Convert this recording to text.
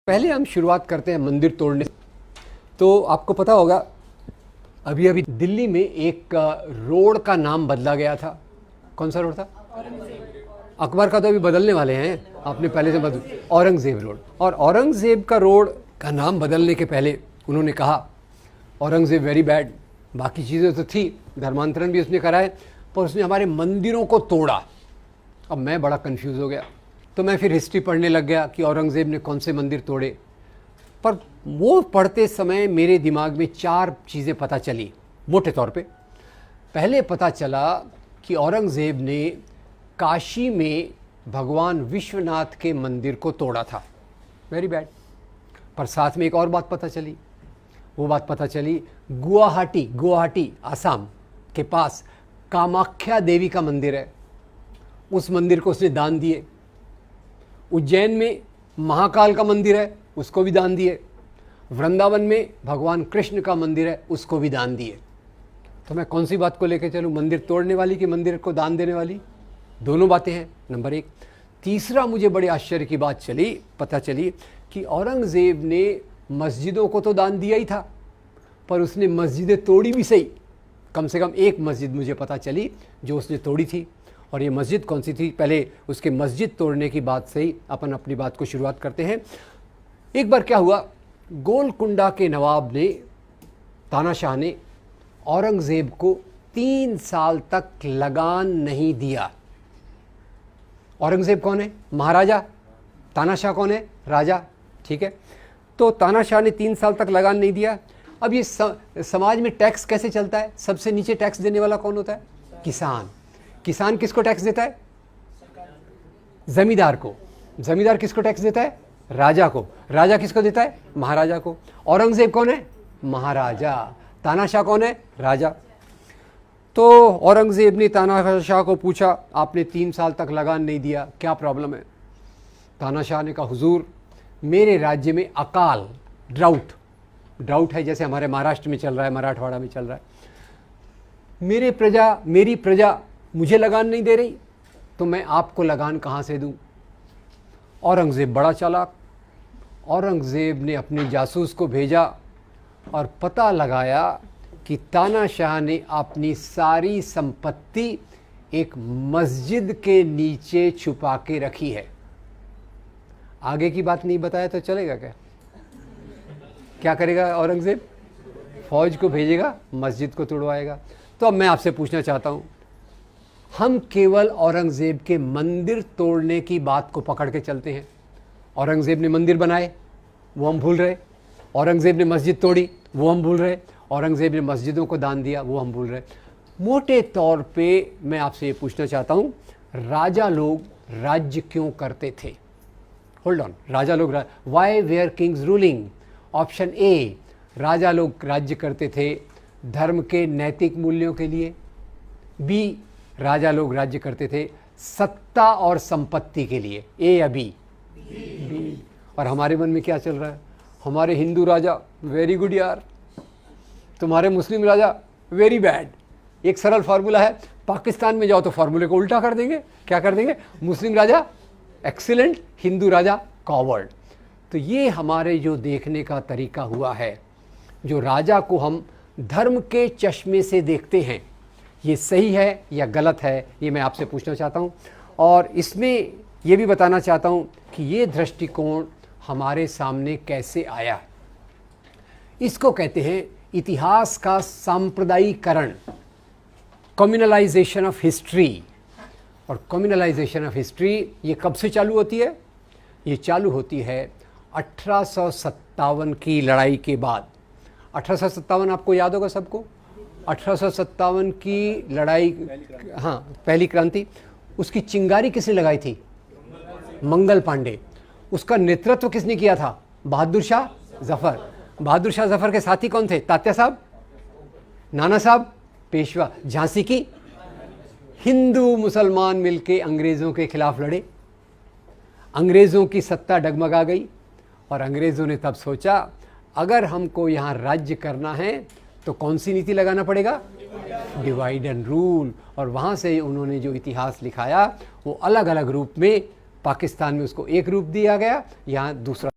पहले हम शुरुआत करते हैं मंदिर तोड़ने। तो आपको पता होगा अभी अभी दिल्ली में एक रोड का नाम बदला गया था। कौन सा रोड था? अकबर का तो अभी बदलने वाले हैं, आपने पहले से बदल औरंगज़ेब रोड। और औरंगज़ेब का रोड का नाम बदलने के पहले उन्होंने कहा औरंगज़ेब वेरी बैड। बाकी चीज़ें तो थी, धर्मांतरण भी उसने कराए, पर उसने हमारे मंदिरों को तोड़ा। अब मैं बड़ा कंफ्यूज हो गया, तो मैं फिर हिस्ट्री पढ़ने लग गया कि औरंगज़ेब ने कौन से मंदिर तोड़े। पर वो पढ़ते समय मेरे दिमाग में चार चीज़ें पता चली मोटे तौर पे। पहले पता चला कि औरंगज़ेब ने काशी में भगवान विश्वनाथ के मंदिर को तोड़ा था, वेरी बैड। पर साथ में एक और बात पता चली। वो बात पता चली गुवाहाटी आसाम के पास कामाख्या देवी का मंदिर है, उस मंदिर को उसने दान दिए। उज्जैन में महाकाल का मंदिर है, उसको भी दान दिए। वृंदावन में भगवान कृष्ण का मंदिर है, उसको भी दान दिए। तो मैं कौन सी बात को लेकर चलूँ, मंदिर तोड़ने वाली कि मंदिर को दान देने वाली? दोनों बातें हैं, नंबर एक। तीसरा मुझे बड़े आश्चर्य की बात पता चली कि औरंगज़ेब ने मस्जिदों को तो दान दिया ही था, पर उसने मस्जिदें तोड़ी भी सही। कम से कम एक मस्जिद मुझे पता चली जो उसने तोड़ी थी। और ये मस्जिद कौन सी थी? पहले उसके मस्जिद तोड़ने की बात से ही अपन अपनी बात को शुरुआत करते हैं। एक बार क्या हुआ, गोलकुंडा के नवाब ने, तानाशाह ने औरंगज़ेब को 3 साल तक लगान नहीं दिया। औरंगज़ेब कौन है? महाराजा। तानाशाह कौन है? राजा। ठीक है, तो तानाशाह ने 3 साल तक लगान नहीं दिया। अब ये समाज में टैक्स कैसे चलता है? सबसे नीचे टैक्स देने वाला कौन होता है? किसान। किसान किसको टैक्स देता है? जमींदार को। जमींदार किसको टैक्स देता है? राजा को। राजा किसको देता है? महाराजा को। औरंगज़ेब कौन है? महाराजा। तानाशाह कौन है? राजा। तो औरंगज़ेब ने तानाशाह को पूछा, आपने 3 साल तक लगान नहीं दिया, क्या प्रॉब्लम है? तानाशाह ने कहा, हुजूर मेरे राज्य में अकाल, ड्राउट है, जैसे हमारे महाराष्ट्र में चल रहा है, मराठवाड़ा में चल रहा है। मेरी प्रजा मुझे लगान नहीं दे रही, तो मैं आपको लगान कहाँ से दूँ? औरंगज़ेब बड़ा चालाक। औरंगज़ेब ने अपने जासूस को भेजा और पता लगाया कि तानाशाह ने अपनी सारी संपत्ति एक मस्जिद के नीचे छुपा के रखी है। आगे की बात नहीं बताया तो चलेगा क्या? क्या करेगा औरंगज़ेब? फौज को भेजेगा, मस्जिद को तोड़वाएगा। तो अब मैं आपसे पूछना चाहता हूँ, हम केवल औरंगज़ेब के मंदिर तोड़ने की बात को पकड़ के चलते हैं। औरंगज़ेब ने मंदिर बनाए, वो हम भूल रहे। औरंगज़ेब ने मस्जिद तोड़ी, वो हम भूल रहे। औरंगज़ेब ने मस्जिदों को दान दिया, वो हम भूल रहे। मोटे तौर पे मैं आपसे ये पूछना चाहता हूँ, राजा लोग राज्य क्यों करते थे? होल्ड ऑन, राजा लोग why were kings ruling? Option A, राजा लोग राज्य करते थे धर्म के नैतिक मूल्यों के लिए। बी, राजा लोग राज्य करते थे सत्ता और संपत्ति के लिए। ए या बी? बी। और हमारे मन में क्या चल रहा है? हमारे हिंदू राजा वेरी गुड यार, तुम्हारे मुस्लिम राजा वेरी बैड। एक सरल फार्मूला है, पाकिस्तान में जाओ तो फार्मूले को उल्टा कर देंगे। क्या कर देंगे? मुस्लिम राजा एक्सीलेंट, हिंदू राजा कॉवर्ड। तो ये हमारे जो देखने का तरीका हुआ है, जो राजा को हम धर्म के चश्मे से देखते हैं, ये सही है या गलत है, ये मैं आपसे पूछना चाहता हूँ। और इसमें ये भी बताना चाहता हूँ कि ये दृष्टिकोण हमारे सामने कैसे आया। इसको कहते हैं इतिहास का सांप्रदायिकरण, कम्युनलाइजेशन ऑफ हिस्ट्री। और कम्युनलाइजेशन ऑफ हिस्ट्री ये कब से चालू होती है? ये चालू होती है 1857 की लड़ाई के बाद। 1857 आपको याद होगा सबको? 1857 की लड़ाई, हाँ, पहली क्रांति। उसकी चिंगारी किसने लगाई थी? मंगल पांडे। उसका नेतृत्व किसने किया था? बहादुर शाह जफर। बहादुर शाह जफर के साथी कौन थे? तात्या साहब, नाना साहब, पेशवा। झांसी की हिंदू मुसलमान मिलके अंग्रेज़ों के खिलाफ लड़े। अंग्रेज़ों की सत्ता डगमगा गई और अंग्रेज़ों ने तब सोचा, अगर हमको यहाँ राज्य करना है तो कौन सी नीति लगाना पड़ेगा? Divide and rule. और वहाँ से उन्होंने जो इतिहास लिखाया वो अलग अलग रूप में, पाकिस्तान में उसको एक रूप दिया गया, यहाँ दूसरा।